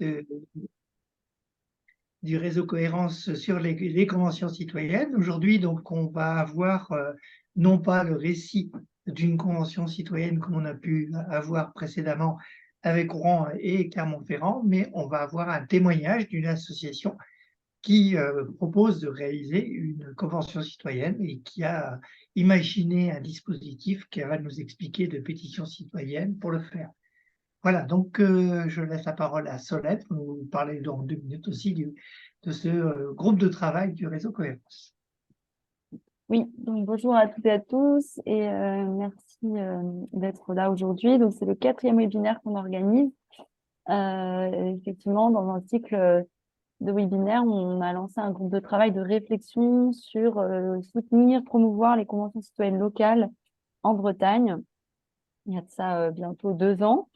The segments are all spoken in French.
de- du réseau Cohérence sur les conventions citoyennes. Aujourd'hui, donc, on va avoir non pas le récit d'une convention citoyenne comme on a pu avoir précédemment avec Rouen et Clermont-Ferrand, mais on va avoir un témoignage d'une association qui propose de réaliser une convention citoyenne et qui a imaginé un dispositif qui va nous expliquer de pétition citoyenne pour le faire. Voilà, donc je laisse la parole à Solène pour nous parler dans 2 minutes aussi de ce groupe de travail du réseau Cohérence. Oui, donc bonjour à toutes et à tous et merci d'être là aujourd'hui. Donc c'est le 4e webinaire qu'on organise. Effectivement, dans un cycle de webinaires, on a lancé un groupe de travail de réflexion sur soutenir, promouvoir les conventions citoyennes locales en Bretagne. Il y a de ça bientôt 2 ans.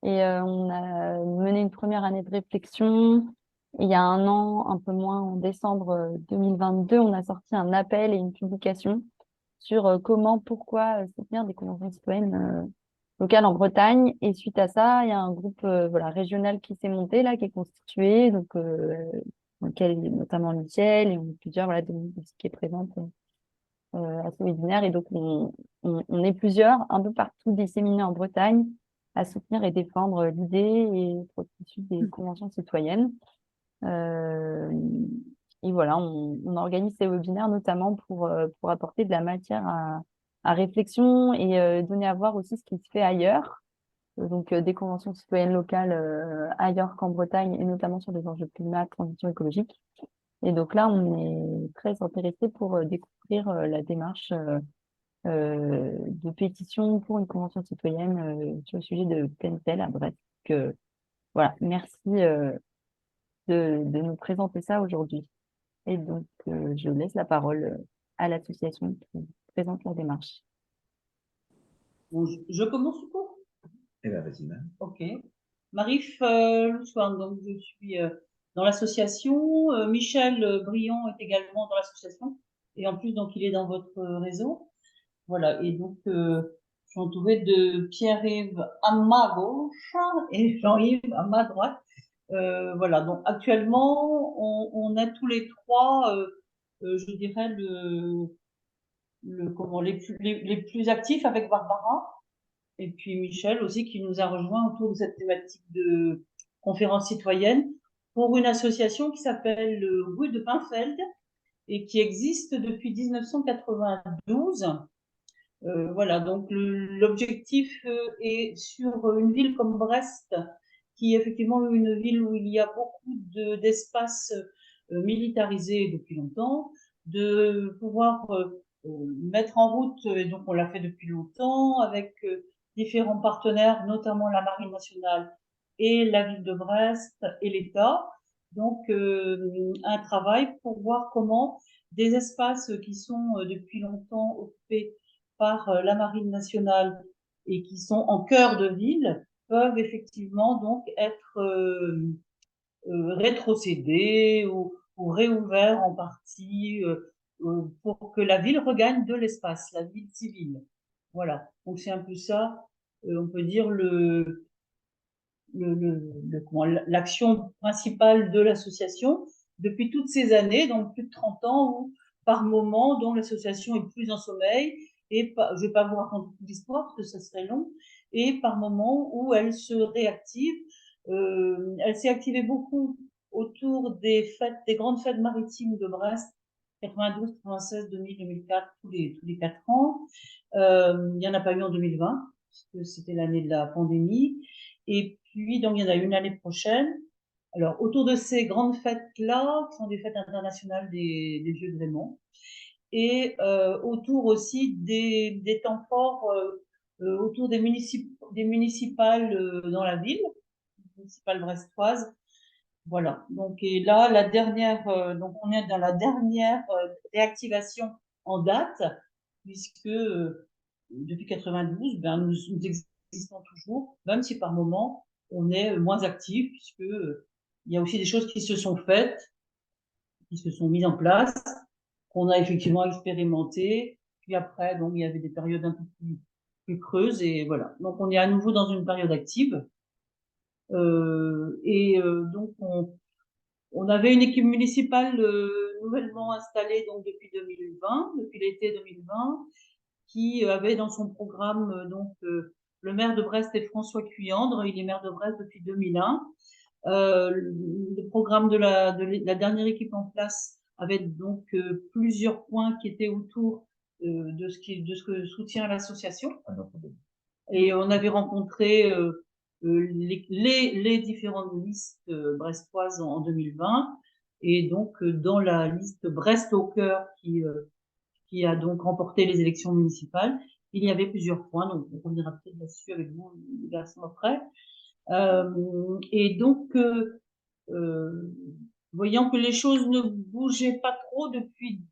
Et on a mené une première année de réflexion. Il y a un an, un peu moins, en décembre 2022, on a sorti un appel et une publication sur comment, pourquoi soutenir des conventions citoyennes locales en Bretagne. Et suite à ça, il y a un groupe voilà, régional qui s'est monté, là, qui est constitué, donc, dans lequel il y a notamment Michel et plusieurs voilà, de qui est présente à ce webinaire. Et donc, on est plusieurs, un peu partout disséminés en Bretagne, à soutenir et défendre l'idée et le processus des conventions citoyennes. Euh, et voilà, on organise ces webinaires notamment pour apporter de la matière à réflexion et donner à voir aussi ce qui se fait ailleurs. Donc, des conventions citoyennes locales ailleurs qu'en Bretagne et notamment sur les enjeux climat, transition écologique. Et donc là, on est très intéressé pour découvrir la démarche de pétition pour une convention citoyenne sur le sujet de Pentel à Brest. Donc, voilà, merci de nous présenter ça aujourd'hui. Et donc, je laisse la parole à l'association qui présente la démarche. Bon, je commence ou quoi? Eh bien, vas-y, même. Ok. Marif Loussoine, donc je suis dans l'association. Michel Briand est également dans l'association. Et en plus, donc, il est dans votre réseau. Voilà. Et donc, je suis entourée de Pierre-Yves à ma gauche et Jean-Yves à ma droite. Voilà. Donc, actuellement, on a tous les trois, je dirais, les plus actifs avec Barbara. Et puis Michel aussi qui nous a rejoint autour de cette thématique de conférence citoyenne pour une association qui s'appelle Rue de Pinfeld et qui existe depuis 1992. Voilà, donc l'objectif est sur une ville comme Brest, qui est effectivement une ville où il y a beaucoup d'espaces militarisés depuis longtemps, de pouvoir mettre en route, et donc on l'a fait depuis longtemps, avec différents partenaires, notamment la Marine nationale et la ville de Brest et l'État. Donc un travail pour voir comment des espaces qui sont depuis longtemps occupés par la Marine nationale et qui sont en cœur de ville peuvent effectivement donc être rétrocédés ou réouverts en partie pour que la ville regagne de l'espace, la ville civile. Voilà. Donc c'est un peu ça, on peut dire l'action principale de l'association depuis toutes ces années, donc plus de 30 ans, où par moment, dont l'association est plus en sommeil, et je vais pas vous raconter toute l'histoire parce que ça serait long, et par moment où elle se réactive. Elle s'est activée beaucoup autour des fêtes, des grandes fêtes maritimes de Brest, 92, 96, 2000, 2004, tous les 4 ans. Il n'y en a pas eu en 2020, parce que c'était l'année de la pandémie. Et puis, donc, il y en a une l'année prochaine. Alors, autour de ces grandes fêtes-là, qui sont des fêtes internationales des Jeux de Raymond, et autour aussi des temps forts, autour des municipales dans la ville, municipales brestoises. Voilà. Donc, et là, la dernière, donc on est dans la dernière réactivation en date, puisque depuis 92, ben, nous existons toujours, même si par moment on est moins actif, puisque il y a aussi des choses qui se sont faites, qui se sont mises en place, qu'on a effectivement expérimenté. Puis après, donc il y avait des périodes un peu plus creuses et voilà. Donc on est à nouveau dans une période active. avait une équipe municipale nouvellement installée donc depuis 2020, depuis l'été 2020, qui avait dans son programme le maire de Brest est François Cuyandre, il est maire de Brest depuis 2001. Le programme de la dernière équipe en place avait donc plusieurs points qui étaient autour de ce que soutient l'association. Et on avait rencontré les différentes listes brestoises en 2020. Et donc, dans la liste Brest au cœur, qui a donc remporté les élections municipales, il y avait plusieurs points. Donc, on reviendra peut-être là-dessus avec vous, les garçons, après. Et donc, voyant que les choses ne bougeaient pas trop depuis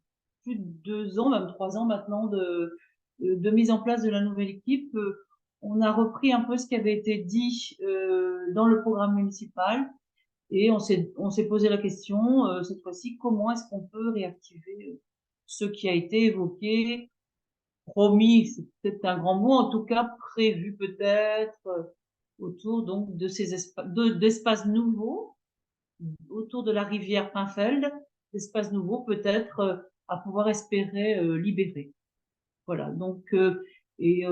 plus de 2 ans, même 3 ans maintenant, de mise en place de la nouvelle équipe, on a repris un peu ce qui avait été dit dans le programme municipal et on s'est posé la question cette fois-ci, comment est-ce qu'on peut réactiver ce qui a été évoqué, promis, c'est peut-être un grand mot, en tout cas prévu peut-être autour donc de ces d'espaces nouveaux autour de la rivière Pinfeld, d'espaces nouveaux peut-être à pouvoir espérer libérer. Voilà. Donc et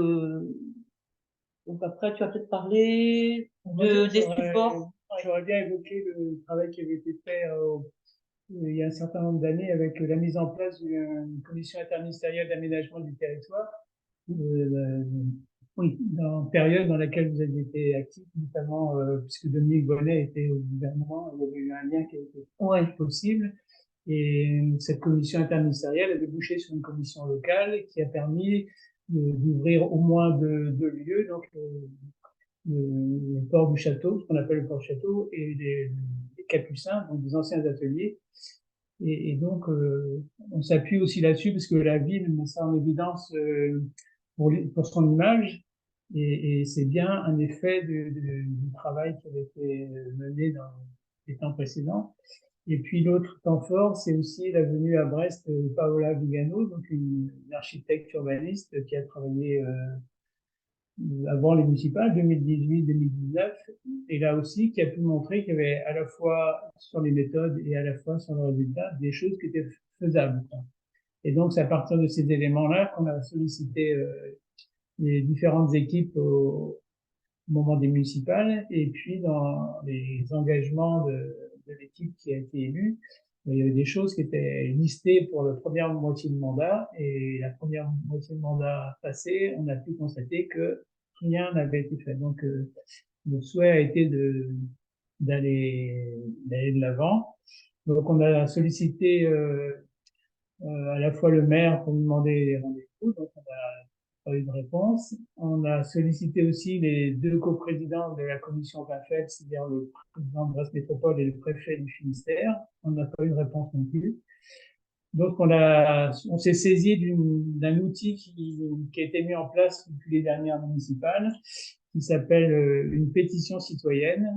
donc après tu vas peut-être parler des supports. J'aurais bien évoqué le travail qui avait été fait il y a un certain nombre d'années avec la mise en place d'une commission interministérielle d'aménagement du territoire. Oui, dans une période dans laquelle vous avez été actif, notamment puisque Dominique Bonnet était au gouvernement, il y avait eu un lien qui était possible. Et cette commission interministérielle a débouché sur une commission locale qui a permis d'ouvrir au moins deux lieux, donc le port du château, ce qu'on appelle le port du château, et les Capucins, donc des anciens ateliers. Et donc, on s'appuie aussi là-dessus parce que la ville met ça en évidence pour son image. Et c'est bien un effet du travail qui avait été mené dans les temps précédents. Et puis l'autre temps fort, c'est aussi la venue à Brest de Paola Vigano, donc une architecte urbaniste qui a travaillé avant les municipales, 2018-2019, et là aussi qui a pu montrer qu'il y avait à la fois sur les méthodes et à la fois sur le résultat des choses qui étaient faisables. Et donc c'est à partir de ces éléments-là qu'on a sollicité les différentes équipes au moment des municipales, et puis dans les engagements de l'équipe qui a été élue, il y avait des choses qui étaient listées pour la première moitié de mandat, et la première moitié de mandat passée, on a pu constater que rien n'avait été fait. Donc, le souhait a été d'aller de l'avant. Donc, on a sollicité à la fois le maire pour lui demander les rendez-vous, donc on a pas eu de réponse. On a sollicité aussi les deux coprésidents de la commission PAFET, c'est-à-dire le président de Brest Métropole et le préfet du Finistère. On n'a pas eu de réponse non plus. Donc on s'est saisi d'un outil qui a été mis en place depuis les dernières municipales, qui s'appelle une pétition citoyenne.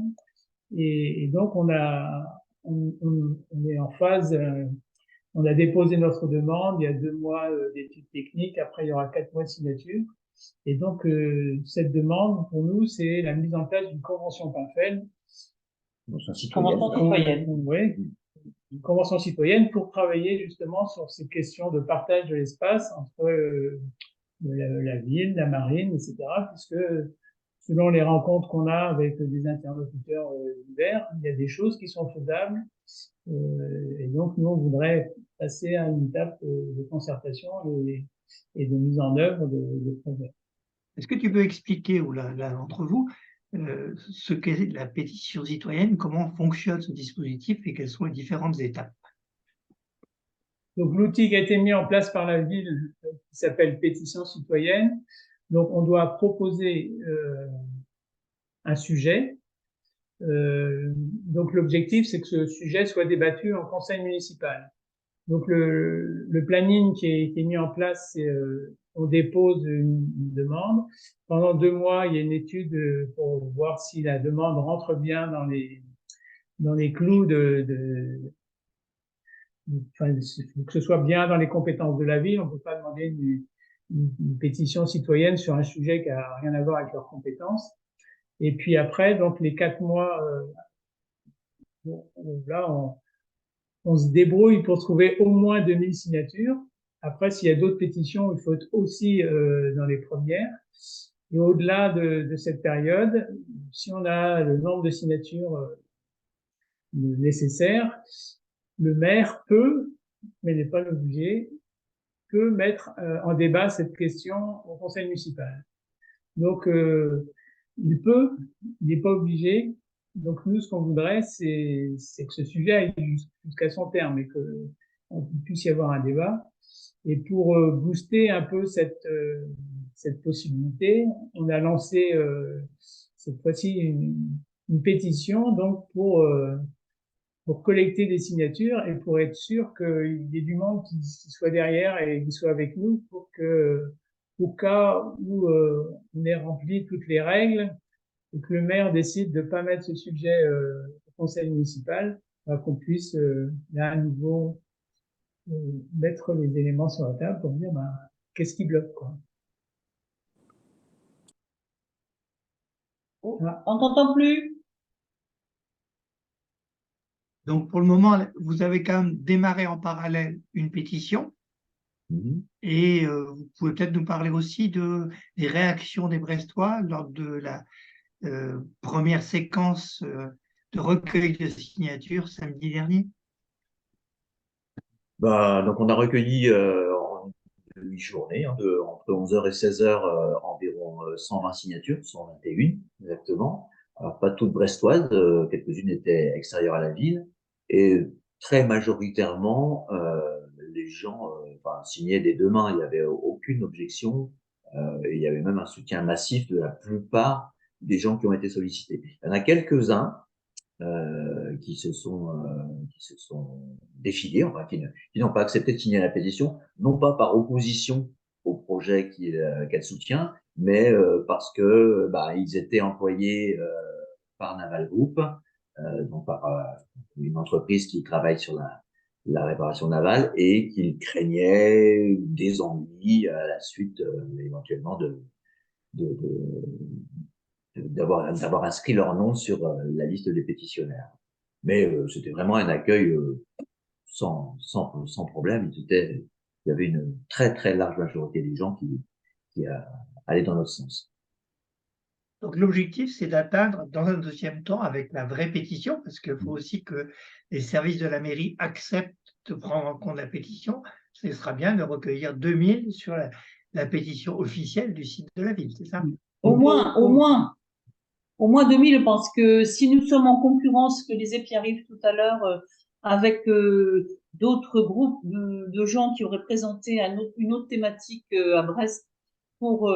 Et donc on est en phase. On a déposé notre demande, il y a 2 mois d'études techniques, après il y aura 4 mois de signature. Et donc, cette demande, pour nous, c'est la mise en place d'une convention PAFEL. Convention citoyenne. Oui, une convention citoyenne pour travailler justement sur ces questions de partage de l'espace entre la ville, la marine, etc. Puisque selon les rencontres qu'on a avec des interlocuteurs divers, il y a des choses qui sont faisables. Et donc, nous, on voudrait passer à une étape de concertation et de mise en œuvre de projets. Est-ce que tu peux expliquer, ou là entre vous, ce qu'est la pétition citoyenne, comment fonctionne ce dispositif et quelles sont les différentes étapes? Donc, l'outil qui a été mis en place par la ville, qui s'appelle pétition citoyenne, donc on doit proposer un sujet. Donc, l'objectif, c'est que ce sujet soit débattu en conseil municipal. Donc, le planning qui est mis en place, c'est on dépose une demande. Pendant 2 mois, il y a une étude pour voir si la demande rentre bien dans les clous enfin, que ce soit bien dans les compétences de la ville. On ne peut pas demander une pétition citoyenne sur un sujet qui a rien à voir avec leurs compétences. Et puis après, donc les 4 mois, là, on se débrouille pour trouver au moins 2000 signatures. Après, s'il y a d'autres pétitions, il faut être aussi dans les premières. Et au-delà de cette période, si on a le nombre de signatures nécessaires, le maire peut, mais n'est pas obligé, peut mettre en débat cette question au conseil municipal. Donc, il peut, il n'est pas obligé. Donc, nous, ce qu'on voudrait, c'est que ce sujet aille jusqu'à son terme et qu'on puisse y avoir un débat. Et pour booster un peu cette possibilité, on a lancé cette fois-ci une pétition donc pour collecter des signatures et pour être sûr qu'il y ait du monde qui soit derrière et qui soit avec nous pour que, au cas où on ait rempli toutes les règles et que le maire décide de ne pas mettre ce sujet au conseil municipal, qu'on puisse à nouveau mettre les éléments sur la table pour dire qu'est-ce qui bloque, quoi. On t'entend plus. Donc, pour le moment, vous avez quand même démarré en parallèle une pétition. Et vous pouvez peut-être nous parler aussi des réactions des Brestois lors de la première séquence de recueil de signatures samedi dernier. Donc, on a recueilli en 8 journées, entre 11h et 16h, environ 120 signatures, 121 exactement. Alors, pas toutes brestoises, quelques-unes étaient extérieures à la ville. Et très majoritairement, les gens signaient des deux mains. Il n'y avait aucune objection. Et il y avait même un soutien massif de la plupart des gens qui ont été sollicités. Il y en a quelques-uns qui se sont défilés, enfin qui n'ont pas accepté de signer la pétition, non pas par opposition au projet qu'elle soutient, mais parce que ils étaient employés par Naval Group, donc par une entreprise qui travaille sur la réparation navale, et qu'ils craignaient des ennuis à la suite éventuellement d'avoir inscrit leur nom sur la liste des pétitionnaires. Mais c'était vraiment un accueil sans problème. Il y avait une très très large majorité des gens qui allaient dans notre sens. Donc l'objectif, c'est d'atteindre dans un deuxième temps avec la vraie pétition, parce qu'il faut aussi que les services de la mairie acceptent de prendre en compte la pétition. Ce sera bien de recueillir 2000 sur la pétition officielle du site de la ville, c'est ça? Au moins 2000, je pense que si nous sommes en concurrence, que disait Pierre-Yves tout à l'heure, avec d'autres groupes de gens qui auraient présenté une autre thématique à Brest pour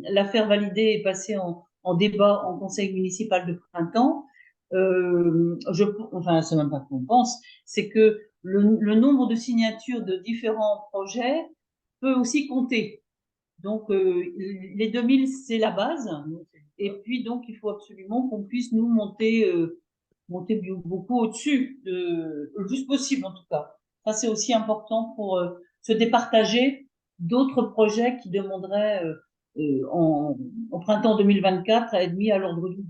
la faire valider et passer en débat en conseil municipal de printemps, c'est même pas qu'on pense, c'est que le nombre de signatures de différents projets peut aussi compter. Donc, les 2000, c'est la base. Et puis, donc, il faut absolument qu'on puisse nous monter beaucoup au-dessus, le juste possible, en tout cas. Ça, c'est aussi important pour se départager d'autres projets qui demanderaient, au printemps 2024, à être mis à l'ordre du jour.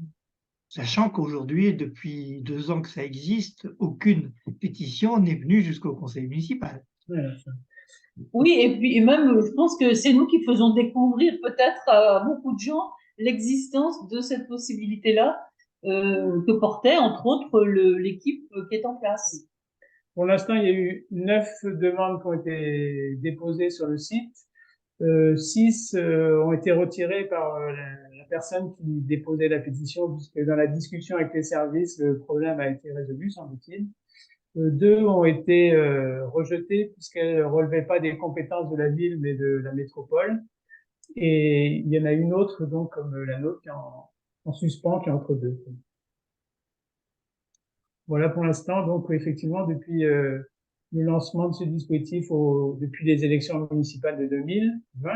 Sachant qu'aujourd'hui, depuis 2 ans que ça existe, aucune pétition n'est venue jusqu'au conseil municipal. Oui, et puis même, je pense que c'est nous qui faisons découvrir peut-être à beaucoup de gens l'existence de cette possibilité-là que portait, entre autres, l'équipe qui est en place. Pour l'instant, il y a eu 9 demandes qui ont été déposées sur le site. 6 ont été retirées par la personne qui déposait la pétition, puisque dans la discussion avec les services, le problème a été résolu, semble-t-il. 2 ont été rejetées puisqu'elles ne relevaient pas des compétences de la ville, mais de la métropole. Et il y en a une autre, donc, comme la nôtre, qui est en suspens, qui est entre deux. Voilà pour l'instant. Donc, effectivement, depuis le lancement de ce dispositif depuis les élections municipales de 2020,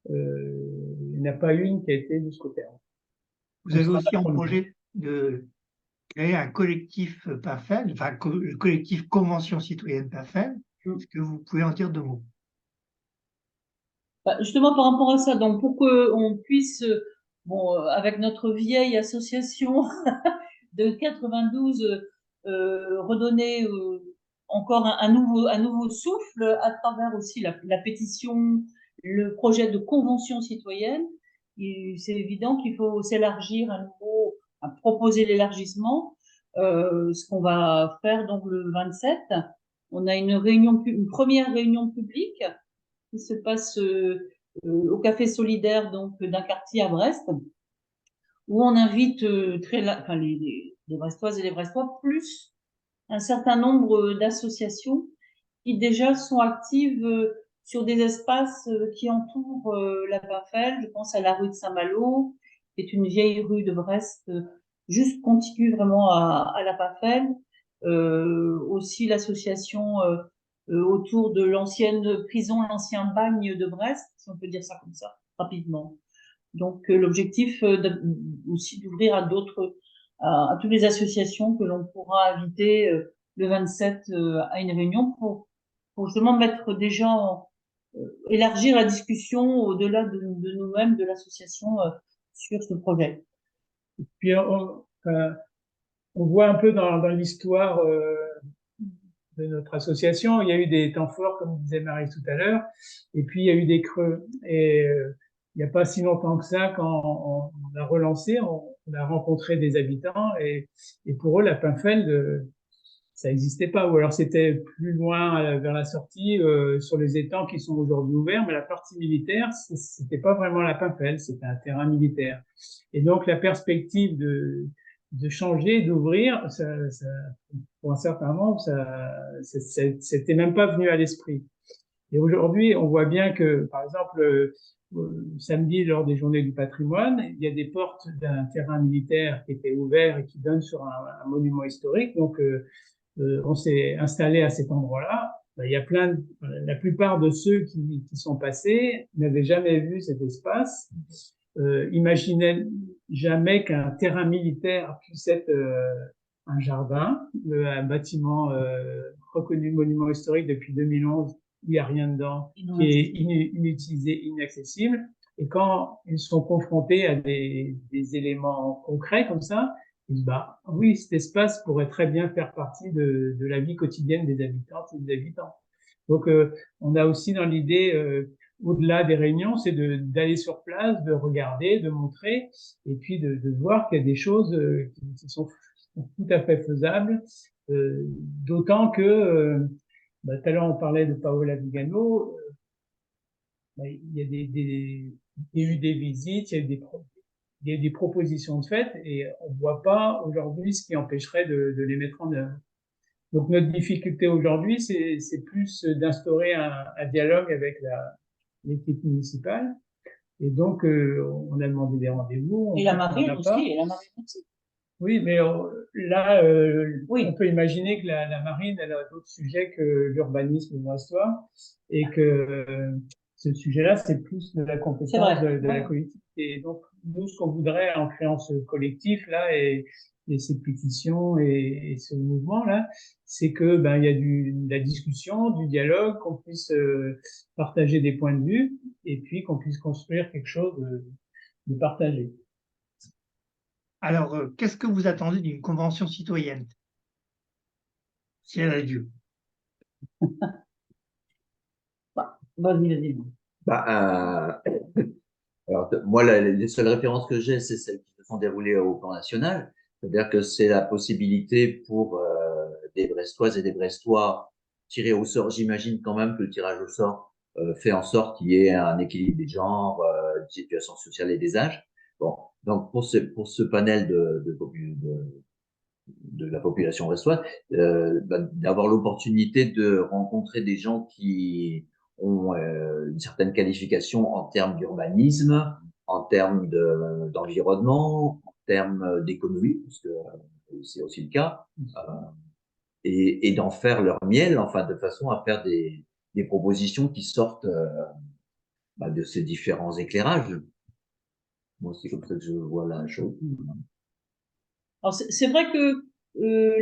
il n'y en a pas une qui a été jusqu'au terme. Vous avez aussi en projet de créer un collectif PAFEL, enfin le collectif Convention citoyenne PAFEL. Est-ce que vous pouvez en dire 2 mots? Justement, par rapport à ça, donc pour qu'on puisse, avec notre vieille association de 92, redonner encore un nouveau souffle à travers aussi la pétition, le projet de convention citoyenne. C'est évident qu'il faut s'élargir à nouveau, à proposer l'élargissement. Ce qu'on va faire donc le 27, on a une première réunion publique qui se passe au Café Solidaire donc d'un quartier à Brest, où on invite les Brestoises et les Brestois, plus un certain nombre d'associations qui déjà sont actives sur des espaces qui entourent la Pafel. Je pense à la rue de Saint-Malo, qui est une vieille rue de Brest, juste contiguë vraiment à la Pafel. Aussi l'association autour de l'ancienne prison, l'ancien bagne de Brest, si on peut dire ça comme ça, rapidement. Donc l'objectif aussi d'ouvrir à d'autres, à toutes les associations que l'on pourra inviter le 27 à une réunion pour justement mettre des gens, élargir la discussion au-delà de nous-mêmes, de l'association sur ce projet. Puis on voit un peu dans l'histoire de notre association, il y a eu des temps forts, comme disait Marie tout à l'heure, et puis il y a eu des creux. Et il n'y a pas si longtemps que ça, quand on a relancé, on a rencontré des habitants, et pour eux, la Pinfeld, ça n'existait pas. Ou alors c'était plus loin vers la sortie, sur les étangs qui sont aujourd'hui ouverts, mais la partie militaire, c'était pas vraiment la Pinfeld, c'était un terrain militaire. Et donc la perspective de changer, d'ouvrir, pour un certain nombre, c'était même pas venu à l'esprit. Et aujourd'hui, on voit bien que, par exemple, samedi, lors des Journées du patrimoine, il y a des portes d'un terrain militaire qui étaient ouverts et qui donnent sur un monument historique. Donc, on s'est installé à cet endroit-là. Il y a la plupart de ceux qui sont passés n'avaient jamais vu cet espace, imaginaient jamais qu'un terrain militaire puisse être un jardin, un bâtiment reconnu monument historique depuis 2011, où il n'y a rien dedans, qui est inutilisé, inaccessible. Et quand ils sont confrontés à des éléments concrets comme ça, ils disent, bah oui, cet espace pourrait très bien faire partie de la vie quotidienne des habitantes et des habitants. Donc, on a aussi dans l'idée, au-delà des réunions, c'est d'aller sur place, de regarder, de montrer, et puis de voir qu'il y a des choses qui sont tout à fait faisables, d'autant que, tout à l'heure on parlait de Paola Vigano, il y a eu des visites, il y a eu des propositions de fait, et on voit pas aujourd'hui ce qui empêcherait de les mettre en œuvre. Donc notre difficulté aujourd'hui, c'est plus d'instaurer un dialogue avec l'équipe municipale. Et donc, on a demandé des rendez-vous. Et la marine aussi. Oui, mais là, on peut imaginer que la marine, elle a d'autres sujets que l'urbanisme brestois, et que ce sujet-là, c'est plus de la compétence de la collectivité. Et donc, nous, ce qu'on voudrait en créant ce collectif-là et cette pétition et ce mouvement-là, c'est que il y a de la discussion, du dialogue, qu'on puisse partager des points de vue, et puis qu'on puisse construire quelque chose de partagé. Alors, qu'est-ce que vous attendez d'une convention citoyenne, si elle a lieu? Vas-y. Alors, moi, les seules références que j'ai, c'est celles qui se sont déroulées au plan national. C'est-à-dire que c'est la possibilité pour des Brestoises et des Brestois tirés au sort. J'imagine quand même que le tirage au sort fait en sorte qu'il y ait un équilibre des genres, des situations sociales et des âges. Bon, donc pour ce panel de la population brestoise, d'avoir l'opportunité de rencontrer des gens qui ont une certaine qualification en termes d'urbanisme, en termes d'environnement, en termes d'économie, parce que c'est aussi le cas, et d'en faire leur miel, enfin de façon à faire des propositions qui sortent de ces différents éclairages. Moi, c'est comme ça que je vois la chose. Alors c'est vrai que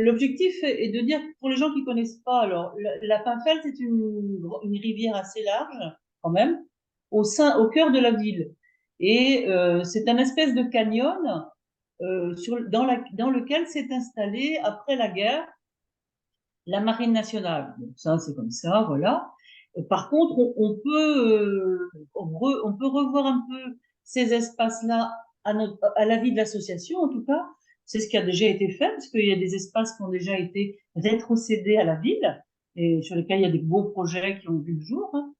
l'objectif est de dire, pour les gens qui connaissent pas, alors la Pinfeld, c'est une rivière assez large quand même, au cœur de la ville, et c'est un espèce de canyon dans lequel s'est installé après la guerre la marine nationale. Donc ça, c'est comme ça, voilà. Par contre, on peut revoir un peu ces espaces-là à la vie de l'association, en tout cas. C'est ce qui a déjà été fait, parce qu'il y a des espaces qui ont déjà été rétrocédés à la ville et sur lesquels il y a des beaux projets qui ont vu le jour. Hein.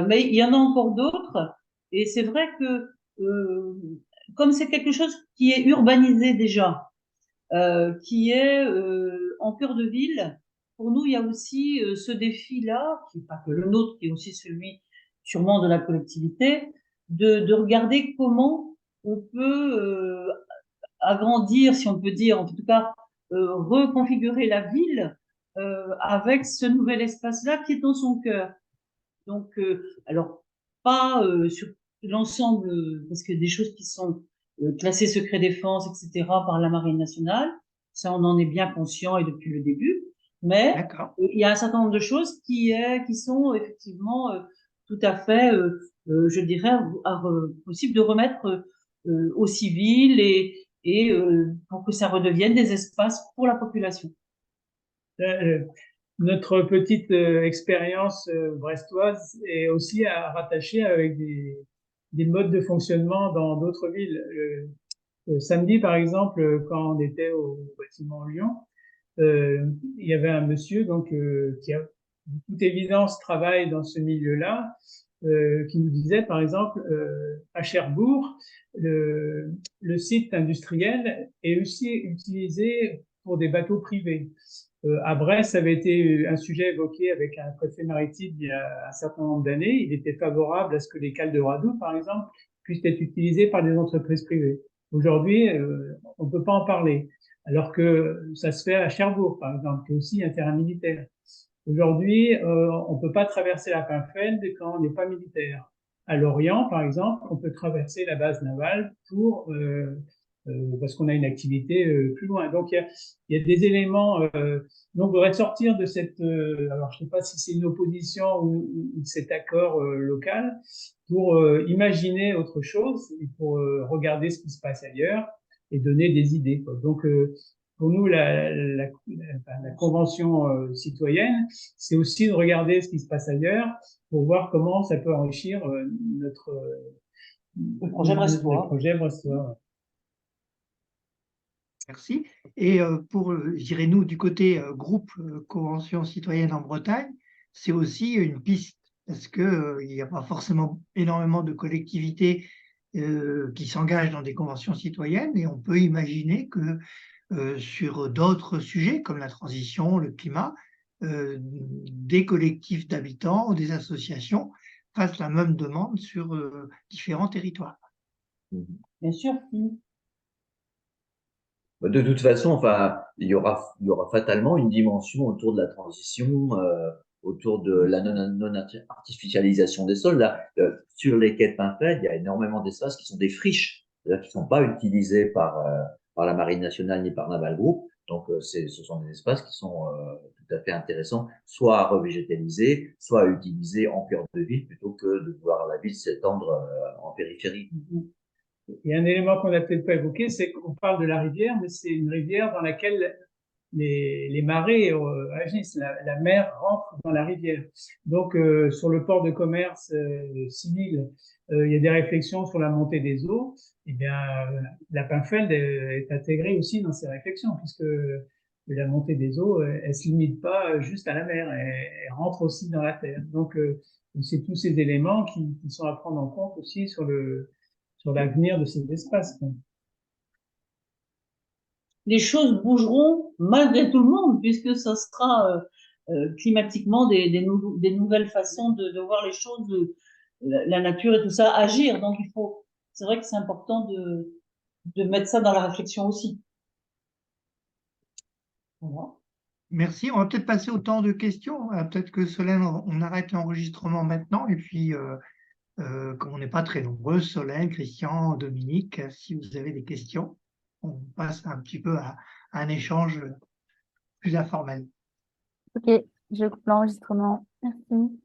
Mais il y en a encore d'autres. Et c'est vrai que comme c'est quelque chose qui est urbanisé déjà, qui est en cœur de ville. Pour nous, il y a aussi ce défi-là, qui n'est pas que le nôtre, qui est aussi celui sûrement de la collectivité, de regarder comment on peut agrandir, si on peut dire, en tout cas, reconfigurer la ville avec ce nouvel espace-là qui est dans son cœur. Donc, alors, pas sur l'ensemble, parce qu'il y a des choses qui sont classées secret défense, etc., par la Marine nationale. Ça, on en est bien conscient et depuis le début. Mais il y a un certain nombre de choses qui sont effectivement tout à fait, je dirais, possible de remettre au civil et pour que ça redevienne des espaces pour la population. Notre petite expérience brestoise est aussi à rattacher avec des modes de fonctionnement dans d'autres villes. Samedi, par exemple, quand on était au bâtiment Lyon, il y avait un monsieur donc qui a de toute évidence travaille dans ce milieu-là, qui nous disait par exemple à Cherbourg, le site industriel est aussi utilisé pour des bateaux privés. À Brest, ça avait été un sujet évoqué avec un préfet maritime il y a un certain nombre d'années. Il était favorable à ce que les cales de radeau, par exemple, puissent être utilisées par des entreprises privées. Aujourd'hui, on ne peut pas en parler, alors que ça se fait à Cherbourg, par exemple, qui est aussi un terrain militaire. Aujourd'hui, on ne peut pas traverser la Pinfeld quand on n'est pas militaire. À Lorient, par exemple, on peut traverser la base navale parce qu'on a une activité plus loin. Donc, il y a des éléments. Donc, on devrait sortir de cette. Alors, je ne sais pas si c'est une opposition ou cet accord local pour imaginer autre chose et pour regarder ce qui se passe ailleurs et donner des idées, quoi. Donc, pour nous, la convention citoyenne, c'est aussi de regarder ce qui se passe ailleurs pour voir comment ça peut enrichir le projet brestois. Ouais. Merci. Et pour, je dirais, nous, du côté groupe Convention citoyenne en Bretagne, c'est aussi une piste, parce que il n'y a pas forcément énormément de collectivités qui s'engagent dans des conventions citoyennes, et on peut imaginer que sur d'autres sujets comme la transition, le climat, des collectifs d'habitants, des associations fassent la même demande sur différents territoires. Bien sûr. De toute façon, enfin, il y aura fatalement une dimension autour de la transition, autour de la non-artificialisation des sols. Là, sur les quais de Pinfeld, il y a énormément d'espaces qui sont des friches, c'est-à-dire qui ne sont pas utilisés par la Marine nationale ni par Naval Group. Donc, ce sont des espaces qui sont tout à fait intéressants, soit à revégétaliser, soit à utiliser en cœur de ville plutôt que de voir la ville s'étendre en périphérie. Et un élément qu'on n'a peut-être pas évoqué, c'est qu'on parle de la rivière, mais c'est une rivière dans laquelle les marées agissent. La mer rentre dans la rivière. Donc, sur le port de commerce civil, il y a des réflexions sur la montée des eaux. Eh bien, la Pinfeld est intégrée aussi dans ces réflexions, puisque la montée des eaux, elle se limite pas juste à la mer, elle rentre aussi dans la terre. Donc, c'est tous ces éléments qui sont à prendre en compte aussi sur l'avenir de ces espaces. Les choses bougeront malgré tout le monde, puisque ça sera climatiquement des nouvelles façons de voir les choses, la nature et tout ça agir. Donc c'est vrai que c'est important de mettre ça dans la réflexion aussi. Voilà. Merci. On va peut-être passer au temps de questions. Peut-être que Solène, on arrête l'enregistrement maintenant. Et puis, comme on n'est pas très nombreux, Solène, Christian, Dominique, si vous avez des questions, on passe un petit peu à un échange plus informel. Ok, je coupe l'enregistrement. Merci.